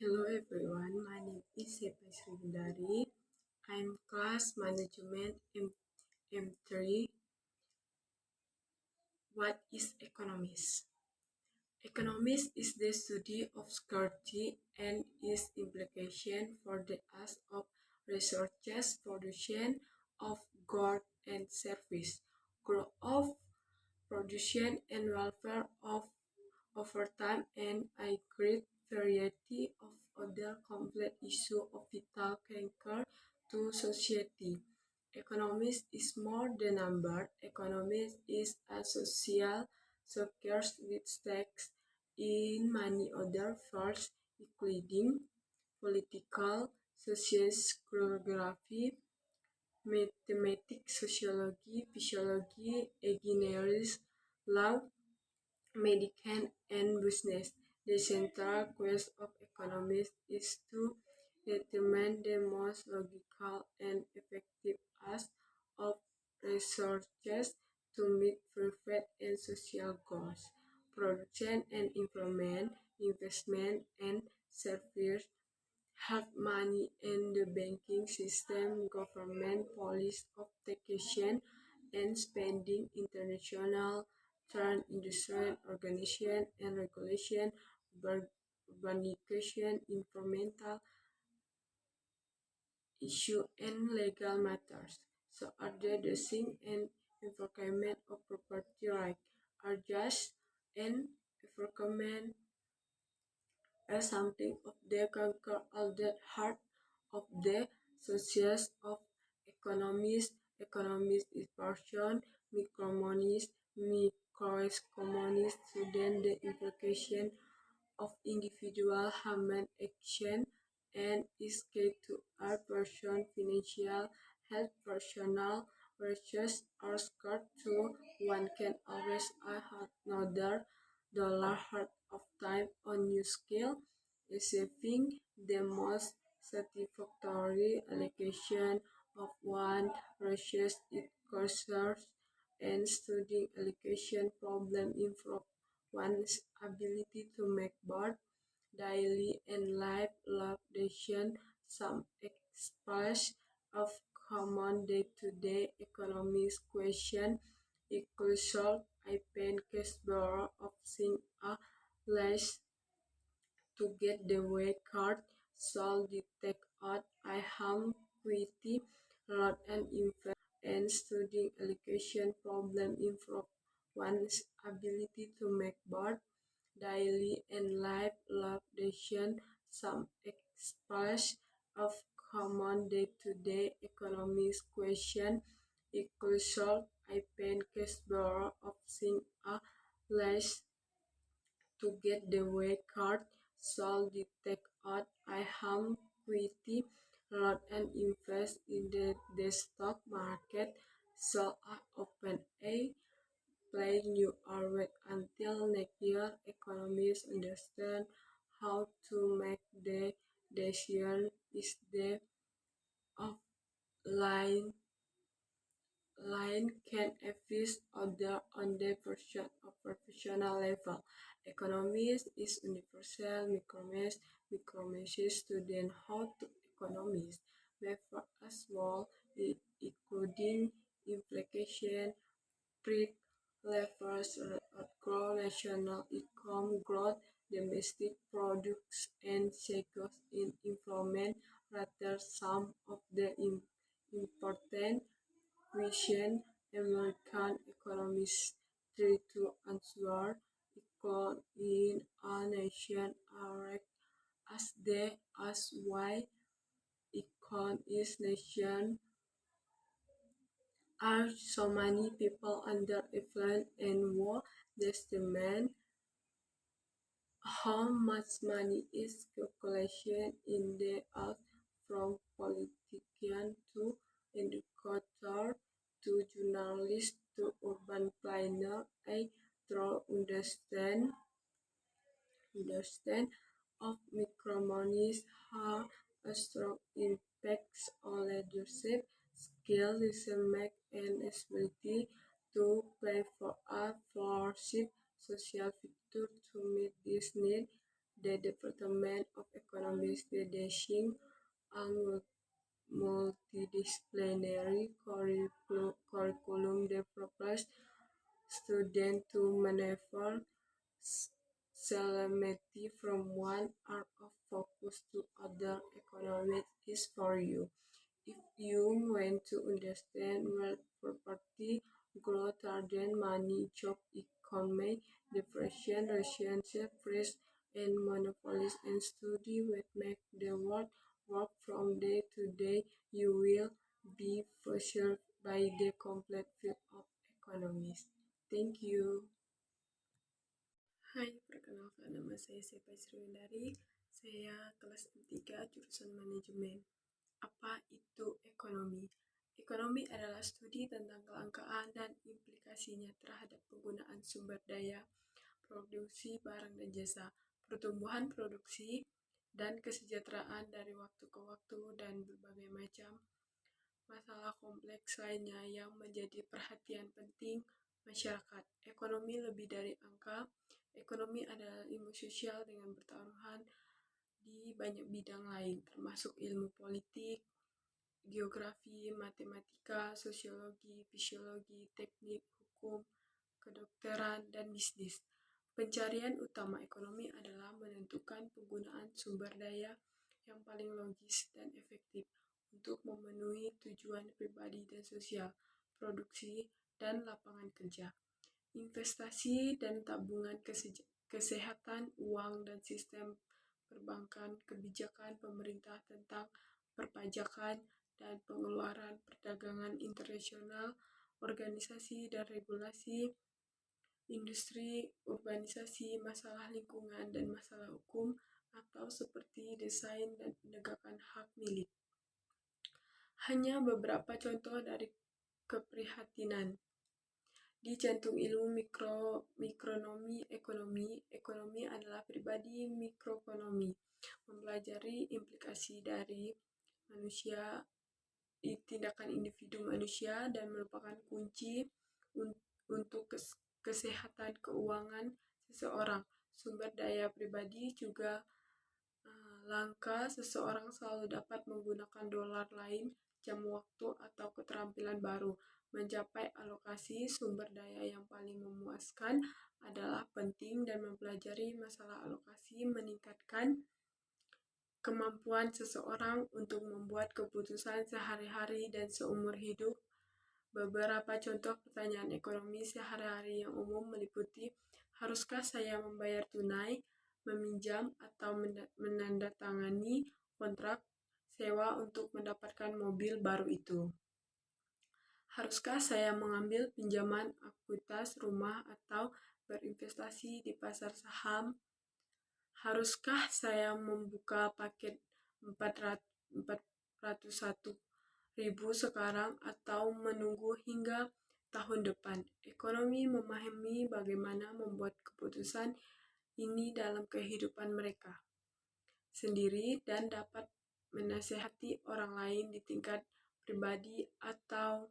Hello everyone, my name is Sepa Srivindari. I'm class management M3. What is economics? Economics is the study of scarcity and its implication for the act of resources, production of goods and service, growth of production and welfare of over time, and a great variety of other complex issues of vital concern to society. Economics is more than number. Economics is a social science with stakes in many other fields, including political, science, geography, mathematics, sociology, physiology, engineering, law, medicine, and business. The central quest of economists is to determine the most logical and effective use of resources to meet private and social goals. Production and employment, investment and service, have money and the banking system, government policy of taxation and spending, international trade, industrial organization and regulation, urbanization, environmental issue and legal matters. So are the thing and enforcement of property right are just and enforcement as something of the conquer all the heart of the science of economics. Economics is portion, microeconomics, microeconomics, student the implication of individual human action and is key to our person financial health personal research or scared to one can always another dollar heart of time on new skill receiving the most satisfactory allocation of one research it courses and studying allocation problem improve one's ability to make both daily and life decisions. Some examples of common day-to-day economics questions include solve a pancake borrow of thing a less to get the way card, solve the take out I harm quality, lot and invest and studying allocation problem improve one's ability to make both daily and life decisions. Some examples of common day-to-day economics questions include solve a pancake borrow of thing a less to get the way card, solve the take out I harm quality, lot and invest in the stock market, so I open a play new or wait until next year. Economists understand how to make the decision is the offline line can affect other on the professional level. Economics is universal. Micrometrics student how to economics method as well, including implication, peak levels, grow national income growth, domestic products, and cycles in employment. Rather, some of the important question American economists try to answer in a nation are as they ask why economists nation are so many people under influence and war. This demand how much money is calculation in the out from politician to educator to journalist to urban planner. I try understand of microeconomics have a strong impact on leadership, skill, decision-making, and ability to play for a flourishing social future to meet this need. The Department of Economics designing a multidisciplinary curriculum that prepares students to maneuver seamlessly from one area of focus to other. Economics is for you. If you want to understand wealth, property, growth, trade, money, job, economy, depression, relationship, risk, and monopolies, and study what makes the world work from day to day, you will be puzzled by the complete field of economics. Thank you. Hai, perkenalkan nama saya Sepa Sriwindari. Saya kelas 3 jurusan manajemen. Apa itu ekonomi? Ekonomi adalah studi tentang kelangkaan dan implikasinya terhadap penggunaan sumber daya, produksi barang dan jasa, pertumbuhan produksi, dan kesejahteraan dari waktu ke waktu, dan berbagai macam masalah kompleks lainnya yang menjadi perhatian penting masyarakat. Ekonomi lebih dari angka. Ekonomi adalah ilmu sosial dengan pertaruhan di banyak bidang lain, termasuk ilmu politik, geografi, matematika, sosiologi, fisiologi, teknik, hukum, kedokteran, dan bisnis. Pencarian utama ekonomi adalah menentukan penggunaan sumber daya yang paling logis dan efektif untuk memenuhi tujuan pribadi dan sosial, produksi, dan lapangan kerja. Investasi dan tabungan, kesehatan, uang, dan sistem perbankan, kebijakan pemerintah tentang perpajakan dan pengeluaran, perdagangan internasional, organisasi dan regulasi, industri, urbanisasi, masalah lingkungan, dan masalah hukum, atau seperti desain dan penegakan hak milik. Hanya beberapa contoh dari keprihatinan. Di jantung ilmu mikronomi ekonomi, ekonomi adalah pribadi mikroekonomi, mempelajari implikasi dari manusia di tindakan individu manusia dan merupakan kunci untuk kesehatan keuangan seseorang. Sumber daya pribadi juga langka. Seseorang selalu dapat menggunakan dolar lain, jam waktu, atau keterampilan baru. Mencapai alokasi sumber daya yang paling memuaskan adalah penting, dan mempelajari masalah alokasi meningkatkan kemampuan seseorang untuk membuat keputusan sehari-hari dan seumur hidup. Beberapa contoh pertanyaan ekonomi sehari-hari yang umum meliputi: haruskah saya membayar tunai, meminjam, atau menandatangani kontrak sewa untuk mendapatkan mobil baru itu? Haruskah saya mengambil pinjaman ekuitas rumah atau berinvestasi di pasar saham? Haruskah saya membuka paket 401.000 sekarang atau menunggu hingga tahun depan? Ekonomi memahami bagaimana membuat keputusan ini dalam kehidupan mereka sendiri dan dapat menasihati orang lain di tingkat pribadi atau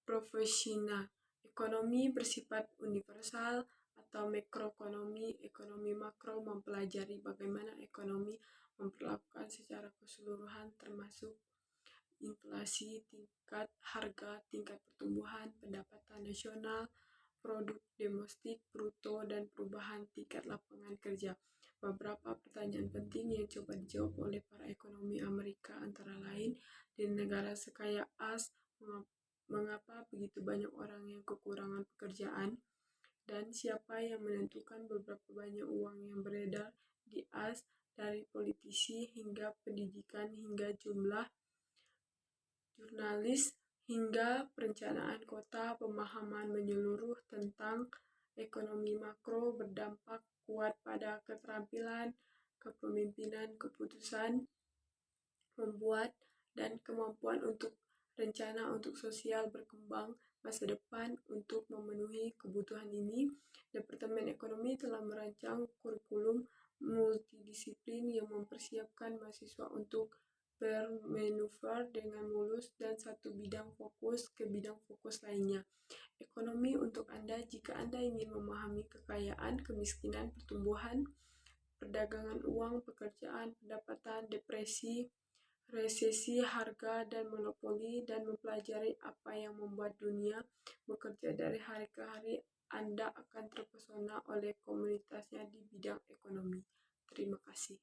profesional. Ekonomi bersifat universal atau makroekonomi. Ekonomi makro mempelajari bagaimana ekonomi memperlakukan secara keseluruhan, termasuk inflasi, tingkat harga, tingkat pertumbuhan pendapatan nasional, produk domestik bruto, dan perubahan tingkat lapangan kerja. Beberapa pertanyaan penting yang coba dijawab oleh para ekonomi Amerika antara lain: di negara sekaya AS, mengapa begitu banyak orang yang kekurangan pekerjaan? Dan siapa yang menentukan beberapa banyak uang yang beredar di AS, dari politisi hingga pendidikan hingga jumlah jurnalis hingga perencanaan kota? Pemahaman menyeluruh tentang ekonomi makro berdampak kuat pada keterampilan kepemimpinan, keputusan membuat, dan kemampuan untuk rencana untuk sosial berkembang masa depan. Untuk memenuhi kebutuhan ini, Departemen Ekonomi telah merancang kurikulum multidisiplin yang mempersiapkan mahasiswa untuk bermanuver dengan mulus dan satu bidang fokus ke bidang fokus lainnya. Ekonomi untuk Anda jika Anda ingin memahami kekayaan, kemiskinan, pertumbuhan, perdagangan uang, pekerjaan, pendapatan, depresi, resesi harga, dan monopoli, dan mempelajari apa yang membuat dunia bekerja dari hari ke hari, Anda akan terpesona oleh komunitasnya di bidang ekonomi. Terima kasih.